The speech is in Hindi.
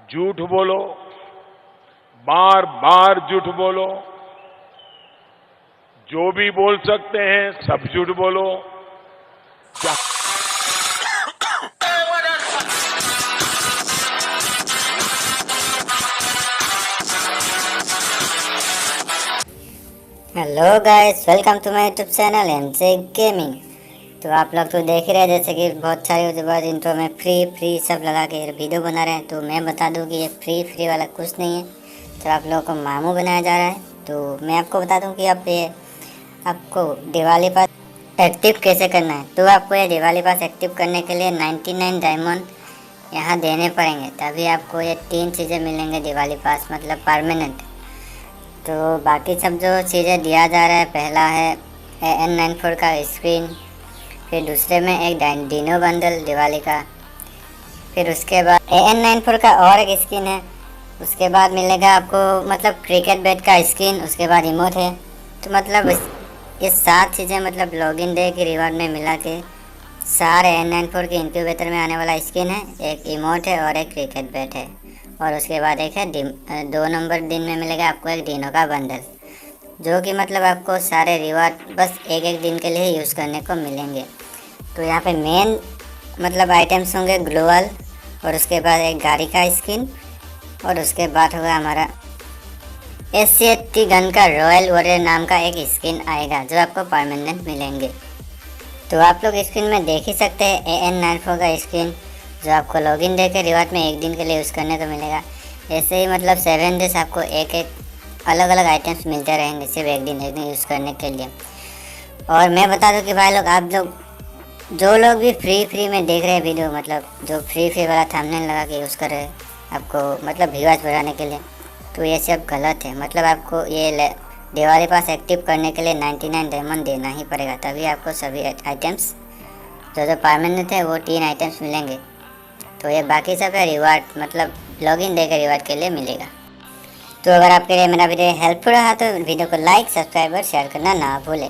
झूठ बोलो, बार बार झूठ बोलो, जो भी बोल सकते हैं सब झूठ बोलो। Hello guys, welcome to my YouTube channel MJ gaming. तो आप लोग तो देख ही रहे हैं जैसे कि बहुत सारे यूट्यूबर इंट्रो में फ्री सब लगा के वीडियो बना रहे हैं। तो मैं बता दूं कि ये फ्री वाला कुछ नहीं है, तो आप लोगों को मामू बनाया जा रहा है। तो मैं आपको बता दूं कि आपको दिवाली पास एक्टिव कैसे करना है। तो आपको ये दिवाली पास एक्टिव करने के लिए 99 डायमंड यहाँ देने पड़ेंगे, तभी आपको ये 3 चीज़ें मिलेंगे दिवाली पास, मतलब परमानेंट। तो बाकी सब जो चीज़ें दिया जा रहा है, पहला है AN94 का स्क्रीन, फिर दूसरे में एक डिनो बंडल दिवाली का, फिर उसके बाद AN94 का और एक स्किन है। उसके बाद मिलेगा आपको मतलब क्रिकेट बैट का स्किन, उसके बाद इमोट है। तो मतलब ये 7 चीज़ें मतलब लॉगिन डे के रिवार्ड में मिला के सारे AN94 के इंक्यूबेटर में आने वाला स्किन है, एक इमोट है और एक क्रिकेट बैट है। और उसके बाद एक है 2 नंबर दिन में मिलेगा आपको एक डिनो का बंडल, जो कि मतलब आपको सारे रिवार्ड बस एक दिन के लिए यूज़ करने को मिलेंगे। तो यहाँ पे मेन मतलब आइटम्स होंगे ग्लोअल, और उसके बाद एक गाड़ी का स्किन, और उसके बाद होगा हमारा SCT गन का रॉयल वॉरियर नाम का एक स्किन आएगा, जो आपको परमानेंट मिलेंगे। तो आप लोग स्क्रीन में देख ही सकते हैं AN94 का स्किन, जो आपको लॉगिन डे के रिवार्ड में एक दिन के लिए यूज़ करने को मिलेगा। ऐसे ही मतलब 7 डेज आपको एक अलग अलग आइटम्स मिलते रहेंगे, सिर्फ एक दिन यूज़ करने के लिए। और मैं बता दूं कि भाई लोग, आप लोग जो लोग भी फ्री में देख रहे हैं वीडियो, मतलब जो फ्री वाला थंबनेल लगा के यूज़ कर रहे हैं आपको मतलब व्यूअर्स बढ़ाने के लिए, तो ये सब गलत है। मतलब आपको ये दिवाली पास एक्टिव करने के लिए 99 डायमंड देना ही पड़ेगा, तभी आपको सभी आइटम्स जो परमानेंट है वो 3 आइटम्स मिलेंगे। तो ये बाकी सब है रिवार्ड, मतलब लॉगिन डे के रिवार्ड के लिए मिलेगा। तो अगर आपके लिए मेरा वीडियो हेल्पफुल रहा तो वीडियो को लाइक, सब्सक्राइब और शेयर करना ना भूलें।